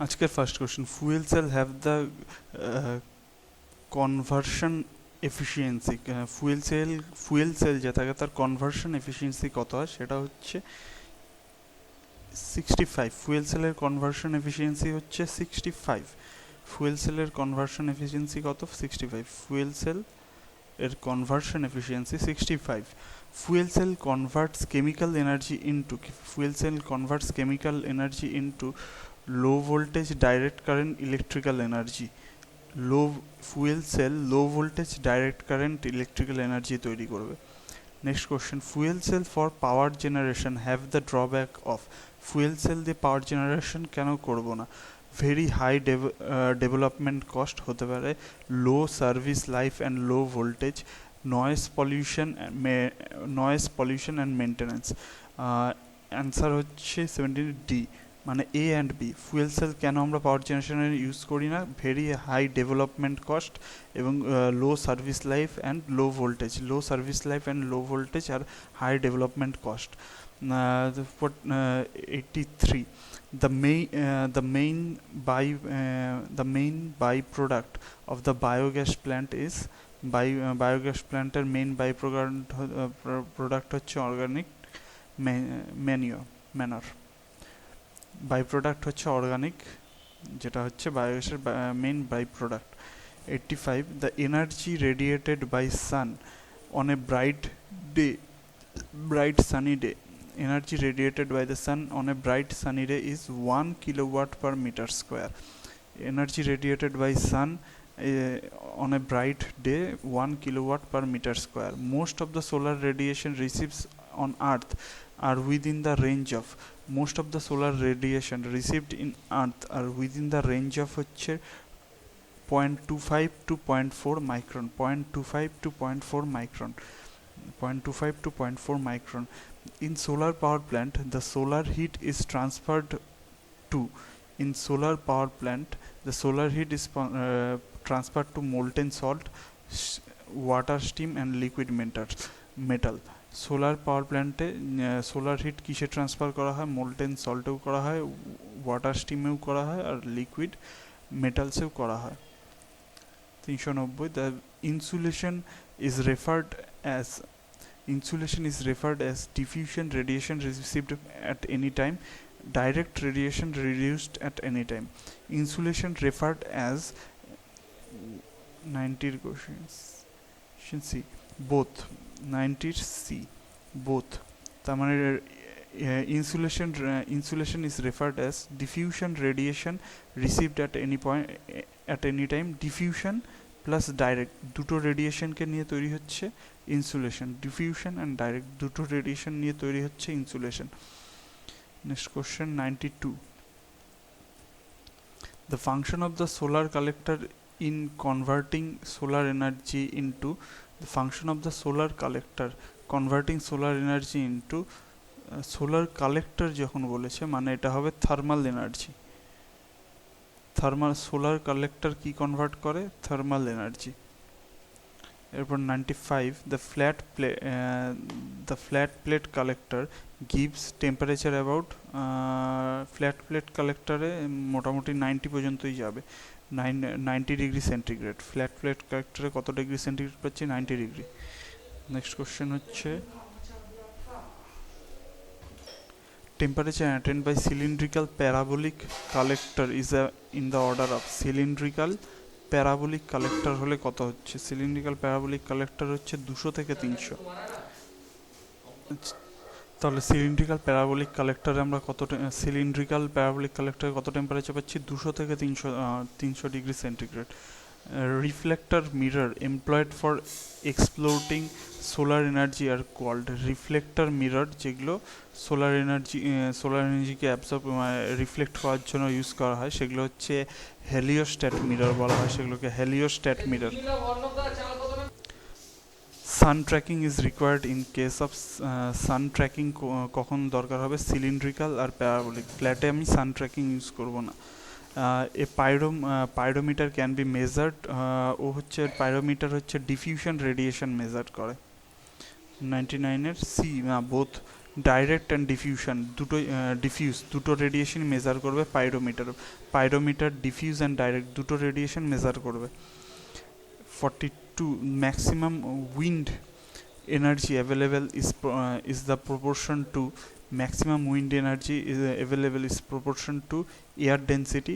আজকের first question, fuel cell have the conversion efficiency. Fuel cell যে থাকে তার কনভার্সন এফিসিয়েন্সি কত হয়, সেটা হচ্ছে 65। ফুয়েল সেলের কনভার্সন এফিসিয়েন্সি হচ্ছে 65। ফুয়েল সেলের কনভার্সন এফিসিয়েন্সি কত? 65। ফুয়েল সেল এর conversion efficiency 65। Fuel cell converts chemical energy into fuel cell converts chemical energy into low voltage direct current electrical energy. Fuel cell low voltage direct current electrical energy তৈরি করবে। Next question, fuel cell for power generation have the drawback of. Fuel cell দিয়ে পাওয়ার generation কেন করব না? Very high development cost হতে পারে, low service life and low voltage, noise pollution and maintenance. Answer হচ্ছে 17 D, মানে A and B. Fuel cell কেন আমরা পাওয়ার জেনারেশনে ইউজ করি না? ভেরি হাই ডেভেলপমেন্ট কস্ট এবং low service life and low voltage আর high development cost. 83, the main byproduct of the biogas plant is biogas planter main byproduct হচ্ছে organic manure। Byproduct হচ্ছে organic, যেটা হচ্ছে বায়োগ্যাসের main byproduct. 85, the energy radiated by sun on a bright sunny day. Energy radiated by the sun on a bright sunny day is 1 kilowatt per meter square. Energy radiated by sun on a bright day, 1 kilowatt per meter square. Most of the solar radiation received on earth are within the range of হচ্ছে 0.25 to 0.4 micron, 0.25 to 0.4 micron, 0.25 to 0.4 micron. In solar power plant, the solar heat is transferred to transferred to molten salt, water, steam and liquid metal. Solar power প্ল্যান্টে solar heat কিসে transfer করা হয়? Molten সল্টেও করা হয়, water স্টিমেও করা হয় আর liquid মেটালসেও করা হয়। 390, the insulation is referred as diffusion radiation received at any time, direct radiation reduced at any time. Insulation referred as 90 questions C, both 90 C, both। তার মানে insulation is referred as diffusion radiation received at any time. diffusion plus direct দুটো রেডিয়েশনকে নিয়ে তৈরি হচ্ছে insulation. Diffusion and direct দুটো radiation নিয়ে তৈরি হচ্ছে insulation. Next question 92, the function of the solar collector in converting solar energy into solar collector যখন বলেছে মানে এটা হবে থার্মাল এনার্জি। সোলার কালেক্টর কি কনভার্ট করে? Thermal energy. এরপর 95, the flat plate collector gives temperature about. Flat plate কালেক্টরে মোটামুটি 90 পর্যন্তই যাবে, 90 ডিগ্রি সেন্টিগ্রেড। ফ্ল্যাট প্লেট কালেক্টরে কত ডিগ্রি সেন্টিগ্রেড পাচ্ছি? 90 ডিগ্রি। নেক্সট কোশ্চেন হচ্ছে, temperature attained by cylindrical parabolic collector is in the order of cylindrical parabolic collector হলে কত হচ্ছে? cylindrical parabolic collector হচ্ছে 200 থেকে 300। তাহলে cylindrical parabolic collector আমরা কত টেম্পারেচার পাচ্ছি? 200 থেকে 300 degree centigrade. reflector mirror employed for exploiting solar energy are called reflector mirror, যেগুলো সোলার এনার্জিকে রিফ্লেক্ট করার জন্য ইউজ করা হয় সেগুলো হচ্ছে হেলিওস্ট্যাট মিরর বলা হয়, সেগুলোকে heliostat mirror. Sun tracking is required in case of sun tracking কখন দরকার হবে? সিলিন্ড্রিক্যাল আর প্যারাবোলিক। ফ্ল্যাটে আমি সান ট্র্যাকিং ইউজ করব না। A pyrometer can be measured, pyrometer হচ্ছে ডিফিউশন রেডিয়েশন মেজার করে। 99 এর C, both direct and diffusion দুটো রেডিয়েশন মেজার করবে পাইরোমিটার ডিফিউজ অ্যান্ড ডাইরেক্ট দুটো রেডিয়েশন মেজার করবে 42 maximum wind energy available is the proportion to maximum wind energy is available is proportion to air density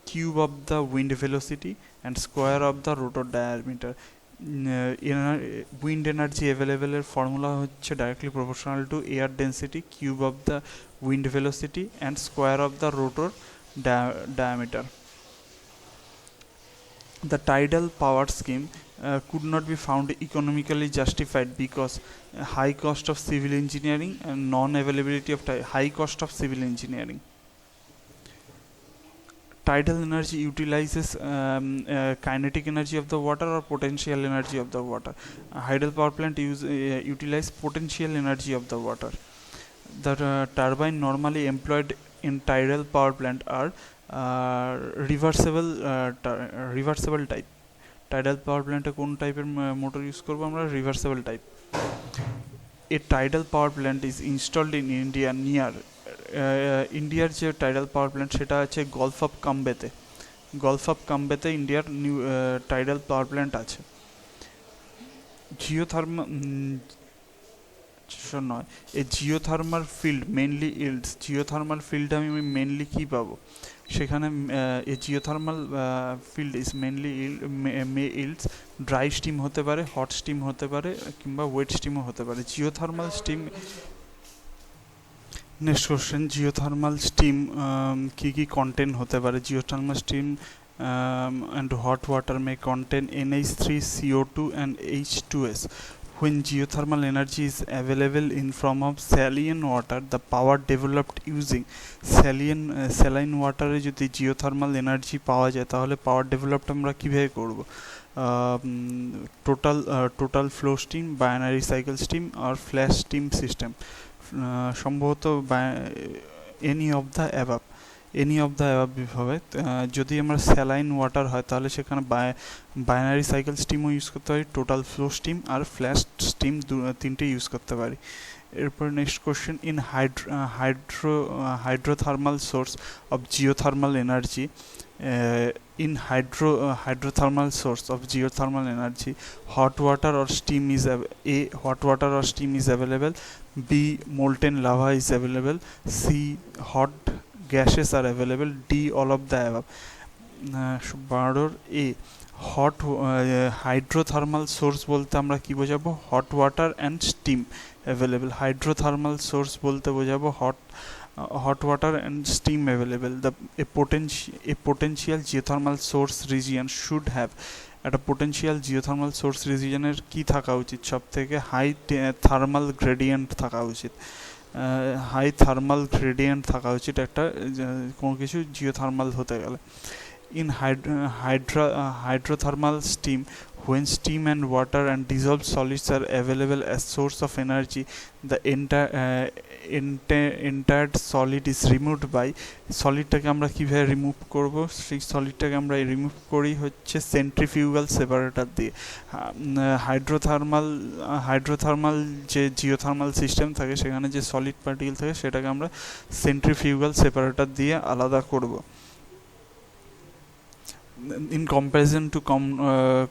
cube of the wind velocity and square of the rotor diameter. Wind energy available এর formula হচ্ছে directly proportional to air density cube of the wind velocity and square of the rotor diameter. The tidal power scheme could not be found economically justified because high cost of civil engineering and non-availability of high cost of civil engineering. Tidal energy utilizes kinetic energy of the water or potential energy of the water. Hydel power plant utilize potential energy of the water. The turbine normally employed in tidal power plant are reversible type. Tidal power প্ল্যান্টে কোন টাইপের motor use করবো আমরা reversible type A tidal power plant is installed in India near ইন্ডিয়ার যে tidal power plant সেটা আছে golf of কাম্বেতে ইন্ডিয়ার নিউ টাইডাল পাওয়ার প্ল্যান্ট আছে geothermal field mainly yields geothermal field আমি মেইনলি কী পাবো সেখানে geothermal field is mainly yields dry steam হতে পারে হট স্টিম হতে পারে কিংবা ওয়েট স্টিমও হতে পারে geothermal steam next question geothermal steam কী কন্টেন্ট হতে পারে geothermal steam and hot water may contain NH3 CO2 and H2S. When geothermal energy is available in form of saline water, the power developed using saline water এ যদি geothermal energy পাওয়া যায় তাহলে power developed আমরা কিভাবে করব total flow steam, binary cycle steam or flash steam system সম্ভবত any of the above হবে যদি আমরা স্যালাইন ওয়াটার হয় তাহলে সেখানে বাইনারি সাইকেল স্টিমও ইউজ করতে পারি টোটাল ফ্লো স্টিম আর ফ্ল্যাশ স্টিম তিনটে ইউজ করতে পারি এরপর next question in hydrothermal source of geothermal energy in hydrothermal source of geothermal energy hot water or steam is available b molten lava is available c hot gases are available d all of the above বারোর এ hot hydrothermal source বলতে আমরা কি বোঝাবো hot water and steam available hydrothermal source বলতে বোঝাবো hot water and steam available. A potential geothermal source region should have একটা potential geothermal source region এর কি থাকা উচিত সব থেকে হাই থার্মাল গ্রেডিয়েন্ট থাকা উচিত হাই থার্মাল গ্রেডিয়েন্ট থাকা উচিত একটা কোনো কিছু জিওথার্মাল হতে গেলে in hydrothermal steam when steam and water and dissolved solids are available as source of energy the entire solid is removed by সলিডটাকে আমরা কিভাবে রিমুভ করব সেই সলিডটাকে আমরা রিমুভ করি হচ্ছে সেন্ট্রিফিউগাল সেপারেটর দিয়ে হাইড্রোথার্মাল যে জিওথার্মাল সিস্টেম থাকে সেখানে যে সলিড পার্টিকেল থাকে সেটাকে আমরা সেন্ট্রিফিউগাল সেপারেটর দিয়ে আলাদা করব in comparison to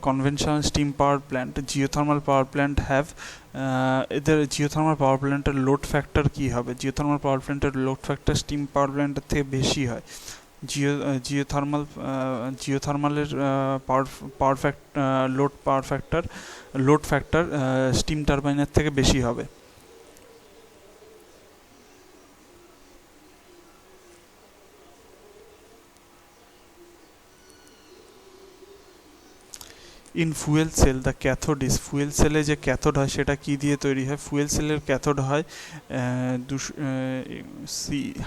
conventional steam power plant geothermal power plant have এদের geothermal power plant এর load factor কি হবে geothermal power plant এর load factor steam power plant এর থেকে বেশি হয় geothermal এর load factor steam turbine এর থেকে বেশি হবে in fuel cell the cathode is fuel cell এ যে ক্যাথোড হয় সেটা কি দিয়ে তৈরি হয় fuel cell এর ক্যাথোড হয়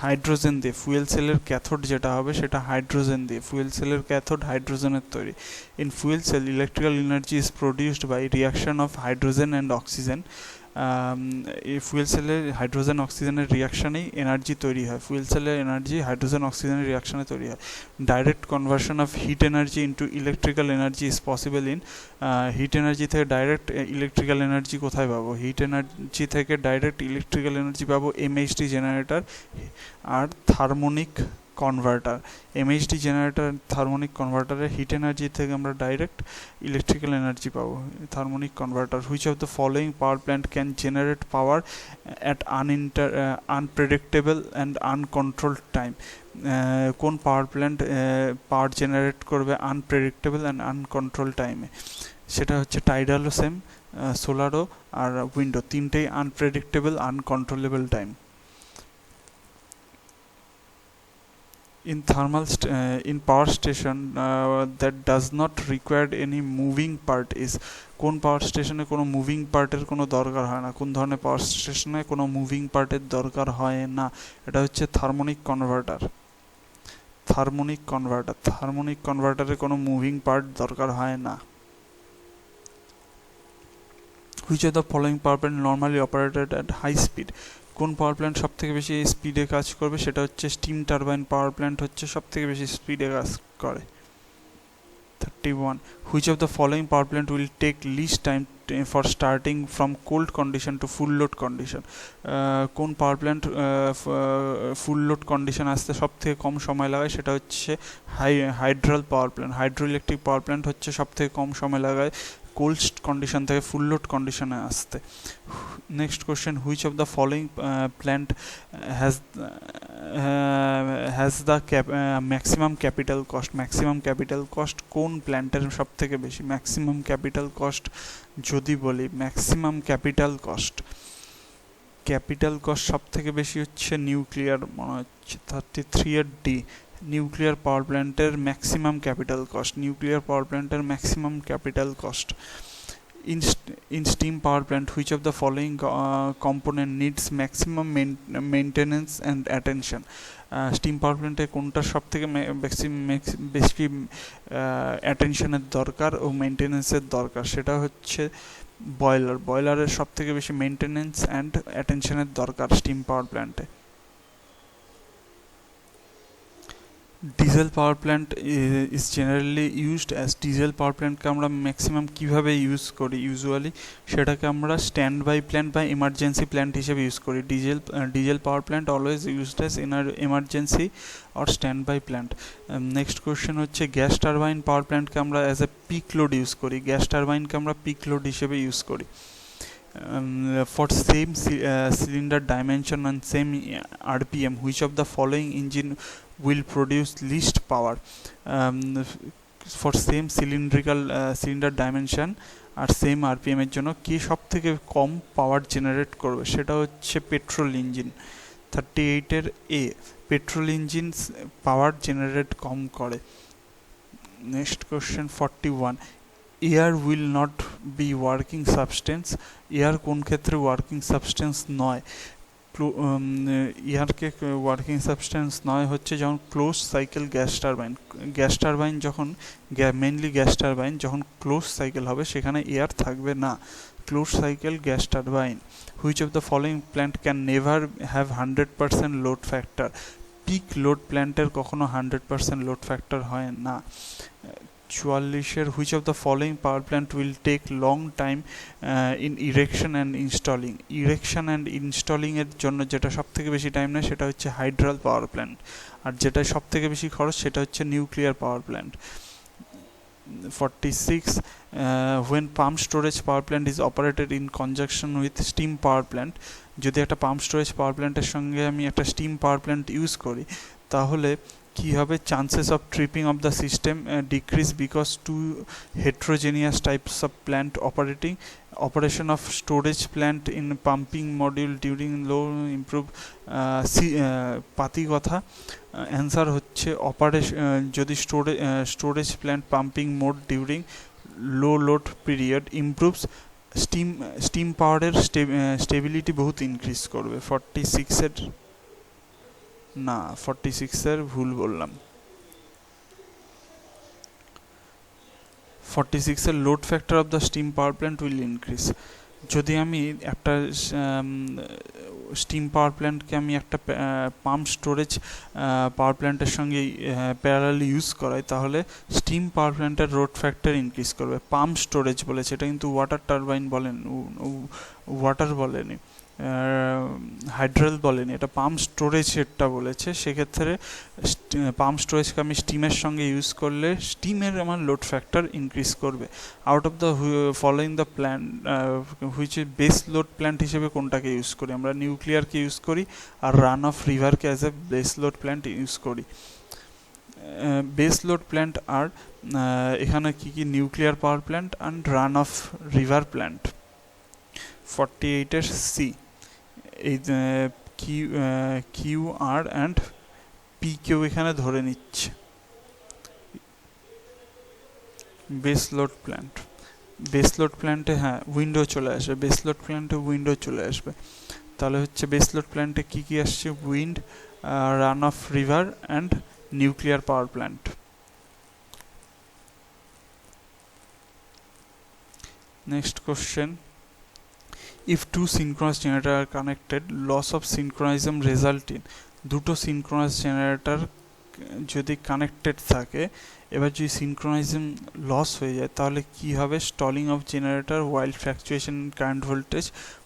হাইড্রোজেন দিয়ে fuel cell এর ক্যাথোড যেটা হবে সেটা হাইড্রোজেন দিয়ে fuel cell এর ক্যাথোড হাইড্রোজেনের তৈরি in fuel cell electrical energy is produced by reaction of hydrogen and oxygen এই ফুয়েল সেলের হাইড্রোজেন অক্সিজেনের রিয়াকশানেই এনার্জি তৈরি হয়, ফুয়েল সেলের এনার্জি হাইড্রোজেন অক্সিজেনের রিয়াকশানে তৈরি হয়। Direct conversion of heat energy into electrical energy is possible in, heat energy থেকে ডাইরেক্ট ইলেকট্রিক্যাল এনার্জি কোথায় পাবো? হিট এনার্জি থেকে ডাইরেক্ট ইলেকট্রিক্যাল এনার্জি পাবো এমএইচডি জেনারেটর আর thermionic converter. MHD generator thermionic কনভার্টারে হিট এনার্জি থেকে আমরা ডাইরেক্ট ইলেকট্রিক্যাল এনার্জি পাবো, thermionic converter. Which of the following power plant can generate power at unpredictable and uncontrolled time? কোন power plant power generate করবে unpredictable and uncontrolled টাইমে? সেটা হচ্ছে টাইডালও same, সোলারও আর window, তিনটেই unpredictable uncontrollable time. In in power station that does not require any moving part is, কোন পাওয়ার স্টেশনে কোনো moving পার্টের কোনো দরকার হয় না? কোন ধরনের পাওয়ার স্টেশনে কোনো মুভিং পার্টের দরকার হয় না? এটা হচ্ছে থার্মোনিক কনভার্টার। থার্মোনিক কনভার্টার, থার্মোনিক কনভার্টারে কোনো মুভিং পার্ট দরকার হয় না। Which of the following power plant normally operated at high speed? কোন পাওয়ার প্ল্যান্ট সব থেকে বেশি স্পিডে কাজ করবে? সেটা হচ্ছে স্টিম টারবাইন পাওয়ার প্ল্যান্ট হচ্ছে সব থেকে বেশি স্পিডে কাজ করে। 31. Which of the following power plant will take least time for starting from cold condition to full load condition? কোন power plant full load condition আসতে সব থেকে কম সময় লাগায়? সেটা হচ্ছে hydel power plant. Hydroelectric power plant হচ্ছে সব থেকে কম সময় লাগায় কোল্ড কন্ডিশন থেকে ফুল লোড কন্ডিশনে আসতে। Next question, which of the following plant has the maximum capital cost? Maximum capital cost কোন প্ল্যান্টের সব থেকে বেশি? ম্যাক্সিমাম ক্যাপিটাল কস্ট যদি বলি, ম্যাক্সিমাম ক্যাপিটাল কস্ট সব থেকে বেশি হচ্ছে নিউক্লিয়ার, মনে হচ্ছে 33 এর ডি। নিউক্লিয়ার পাওয়ার প্ল্যান্টের maximum capital cost, nuclear power প্ল্যান্টের maximum capital cost. In steam power plant, which of the following component needs maximum maintenance and attention? Steam power প্ল্যান্টে কোনটা সব থেকে বেশি অ্যাটেনশনের দরকার ও মেনটেন্যান্সের দরকার? সেটা হচ্ছে বয়লার। বয়লারের সব থেকে বেশি মেনটেন্যান্স অ্যান্ড অ্যাটেনশনের দরকার স্টিম পাওয়ার প্ল্যান্টে। Diesel power plant is generally used as, diesel power প্ল্যান্টকে আমরা ম্যাক্সিমাম কীভাবে ইউজ করি? ইউজুয়ালি সেটাকে আমরা স্ট্যান্ড বাই প্ল্যান্ট বা এমার্জেন্সি প্ল্যান্ট হিসেবে ইউজ করি। Diesel power plant always used as emergency or standby plant. Next question হচ্ছে, গ্যাস টারবাইন পাওয়ার প্ল্যান্টকে আমরা as a peak load use করি, গ্যাস টারবাইনকে আমরা পিক লোড হিসেবে ইউজ করি। For same cylinder dimension and same RPM, which of the following engine will produce least power? For same cylindrical cylinder dimension R same RPM এর জন্য কি সব থেকে কম পাওয়ার জেনারেট করবে? সেটা হচ্ছে পেট্রোল ইঞ্জিন। 38 এর এ, পেট্রোল ইঞ্জিন পাওয়ার জেনারেট কম করে। Next question 41, air will not be working substance? Air কোন ক্ষেত্রে ওয়ার্কিং সাবস্টেন্স নয়? এয়ারকে ওয়ার্কিং সাবস্টেন্স নয় হচ্ছে যখন close cycle gas turbine, gas turbine যখন মেনলি গ্যাস টারবাইন যখন ক্লোজ সাইকেল হবে সেখানে এয়ার থাকবে না, close cycle gas turbine. Which of the following plant can never have 100% load factor? Peak load প্ল্যান্টের কখনো 100% লোড ফ্যাক্টর হয় না। 44 এর, which of the following power plant will take long time in erection and installing? Erection and installing এর জন্য যেটা সব থেকে বেশি টাইম নেয় সেটা হচ্ছে হাইড্রাল পাওয়ার প্ল্যান্ট, আর যেটা সব থেকে বেশি খরচ সেটা হচ্ছে nuclear power plant. 46, when pump storage power plant is operated in conjunction with steam power plant, যদি একটা পাম্প স্টোরেজ পাওয়ার প্ল্যান্টের সঙ্গে আমি একটা স্টিম পাওয়ার প্ল্যান্ট ইউজ করি তাহলে কি হবে? Chances of tripping of the system decrease because to heterogeneous types of plant operation of storage plant in pumping module during low improve পাতি কথা। অ্যান্সার হচ্ছে যদি storage plant pumping mode during low load period improves steam পাওয়ারের stability বহুত increase করবে। 46 এর ভুল বললাম। 46 এর load factor of the steam power plant will increase. যদি আমি একটা স্টিম পাওয়ার প্ল্যান্টকে আমি একটা পাম্প স্টোরেজ পাওয়ার প্ল্যান্টের সঙ্গে প্যারালালি ইউজ করাই, তাহলে স্টিম পাওয়ার প্ল্যান্টের লোড ফ্যাক্টর ইনক্রিজ করবে। পাম্প স্টোরেজ বলেছে, এটা কিন্তু ওয়াটার টারবাইন বলেন, ওয়াটার বলেনি, হাইড্রাল বলেনি, এটা পাম্প স্টোরেজেরটা বলেছে। সেক্ষেত্রে পাম্প স্টোরেজকে আমি স্টিমের সঙ্গে ইউজ করলে স্টিমের আমার লোড ফ্যাক্টর ইনক্রিজ করবে। Out of the following the plant which base load plant হিসেবে কোনটাকে ইউজ করি? আমরা নিউক্লিয়ারকে ইউজ করি আর রান অফ রিভারকে as a base load plant use করি। বেস লোড প্ল্যান্ট আর এখানে কি কি? Nuclear power plant and run of river plant. 48-এর সি, এই কিউ আর অ্যান্ড পি কেউ এখানে ধরে নিচ্ছে। Base load plant, base load প্ল্যান্টে হ্যাঁ উইন্ডো চলে আসবে, বেস লোড প্ল্যান্টে উইন্ডো চলে আসবে। তাহলে হচ্ছে বেস লোড প্ল্যান্টে কী কী আসছে? Wind, run of river and nuclear power plant. Next question, if two synchronous generator are connected, loss of synchronism result in, দুটো সিনক্রোনাস জেনারেটর যদি কানেক্টেড থাকে, এবার যদি সিনক্রোনাইজম লস হয়ে যায় তাহলে কি হবে? Stalling of generator, wild fluctuation in current voltage,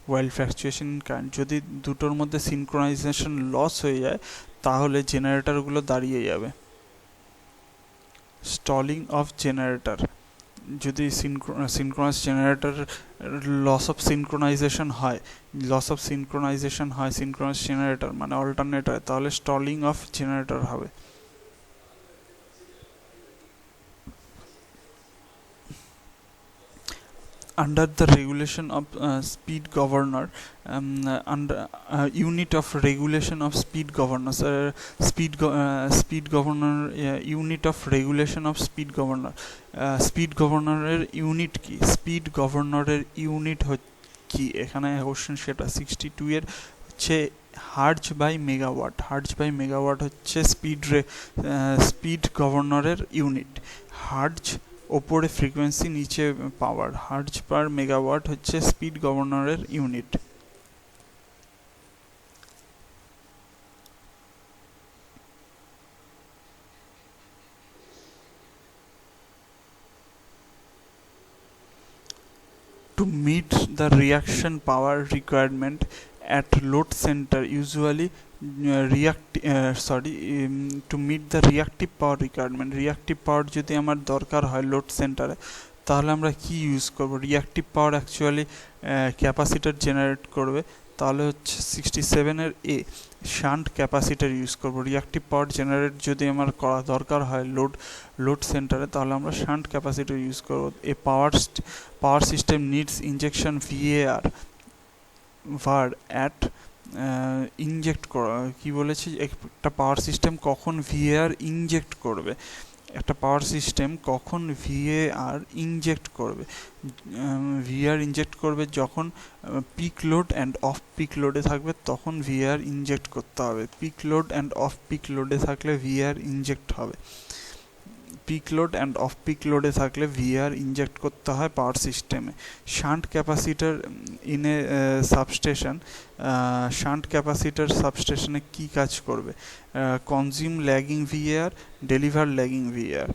wild fluctuation in current. যদি দুটোর মধ্যে সিনক্রোনাইজেশন লস হয়ে যায় তাহলে জেনারেটরগুলো দাঁড়িয়ে যাবে। স্টলিং অফ জেনারেটর, যদি synchronous generator loss of synchronisation হয়, সিনক্রোনাস জেনারেটর মানে অল্টারনেটর, তাহলে স্টলিং অফ জেনারেটর হবে। Under the regulation of speed governor, under unit of regulation of speed governor, speed governor unit of regulation of speed governor, speed governor এর unit কি? Speed গভর্নরের unit কি এখানে question সেটা। 62 এর হচ্ছে hertz by megawatt, hertz by megawatt হচ্ছে speed গভর্নরের ইউনিট। হার্জ ওপরে ফ্রিকোয়েন্সি, নিচে পাওয়ার, হার্জ পার মেগাওয়াট হচ্ছে স্পিড গভর্নরের unit. To meet the reaction power requirement at load center, usually to meet the reactive power requirement, reactive power যদি আমার দরকার হয় লোড সেন্টারে তাহলে আমরা কি ইউজ করব? Reactive power actually capacitor generate করবে, তাহলে হচ্ছে 67-এর এ, শান্ট ক্যাপাসিটার ইউজ করব। রিয়াক্টিভ পাওয়ার জেনারেট যদি আমার করা দরকার হয় লোড সেন্টারে তাহলে আমরা শান্ট ক্যাপাসিটার ইউজ করব। A power system needs injection VAR VAR at, inject করা কি বলেছি? একটা পাওয়ার সিস্টেম কখন ভিএআর ইনজেক্ট করবে, একটা পাওয়ার সিস্টেম কখন ভিএআর ইনজেক্ট করবে? ভিএআর ইনজেক্ট করবে যখন peak load and off peak লোডে থাকবে, তখন ভিএআর ইনজেক্ট করতে হবে। Peak load and off peak লোডে থাকলে ভিএআর ইনজেক্ট হবে। Peak load and off peak লোডে থাকলে ভিআর ইনজেক্ট করতে হয় পাওয়ার সিস্টেমে। Shunt capacitor in a substation, shunt capacitor সাবস্টেশনে কি কাজ করবে? Consume lagging VAR, deliver lagging VAR.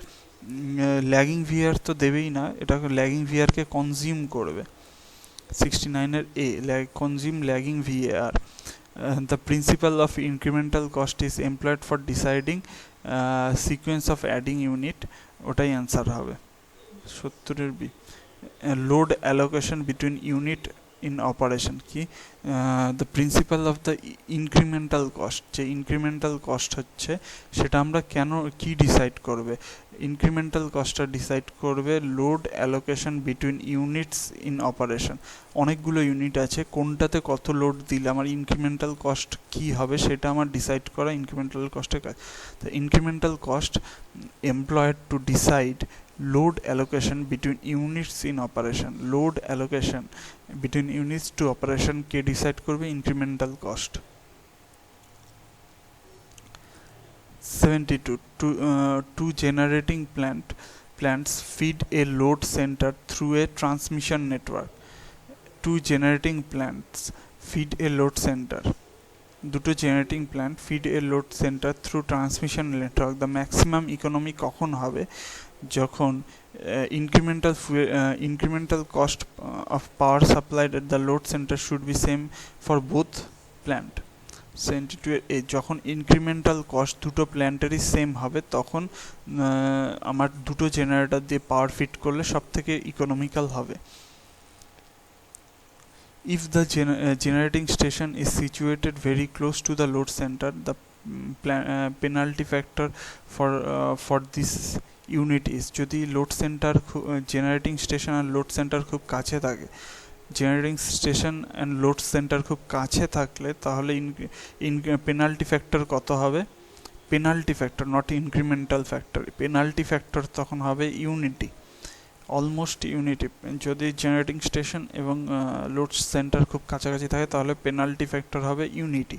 Lagging VAR তো দেবেই না, এটা ল্যাগিং ভিআরকে কনজিউম করবে। 69-এর A, consume lagging VAR. The principle of incremental cost is employed for deciding sequence of adding unit, ওটাই অ্যান্সার হবে 70-এর B. Load allocation between unit in operation কি? The principal of the incremental cost, যে incremental cost হচ্ছে সেটা আমরা কেন কি ডিসাইড করবে? ইনক্রিমেন্টাল কস্টটা ডিসাইড করবে load allocation between units in operation. অনেকগুলো ইউনিট আছে, কোনটাতে কত লোড দিলে আমার ইনক্রিমেন্টাল কস্ট কি হবে সেটা আমার ডিসাইড করা ইনক্রিমেন্টাল কস্টের কাজ। তো incremental cost employed to decide load allocation between units in operation, load allocation between units to operation কে ডিসাইড করবে? Incremental cost. 72 two generating plants feed a load center through a transmission network. two generating plants feed a load center. দুটো generating plant feed A load centre through transmission network. The maximum economy কখন হবে? যখন incremental cost of power supplied at the load center should be same for both plant. যখন incremental cost দুটো প্ল্যান্টেরই same হবে তখন আমার দুটো জেনারেটর দিয়ে পাওয়ার ফিট করলে সব থেকে ইকোনমিক্যাল হবে। If the generating station is situated very close to the load center, the penalty factor for this unit is যদি লোড সেন্টার জেনারেটিং স্টেশন আর লোড সেন্টার খুব কাছে থাকে, generating station and load centre খুব কাছে থাকলে তাহলে penalty factor কত হবে? Penalty factor, not incremental factor. Penalty factor তখন হবে ইউনিটি, অলমোস্ট ইউনিটি। যদি জেনারেটিং স্টেশন এবং লোড সেন্টার খুব কাছাকাছি থাকে তাহলে পেনাল্টি ফ্যাক্টর হবে ইউনিটি।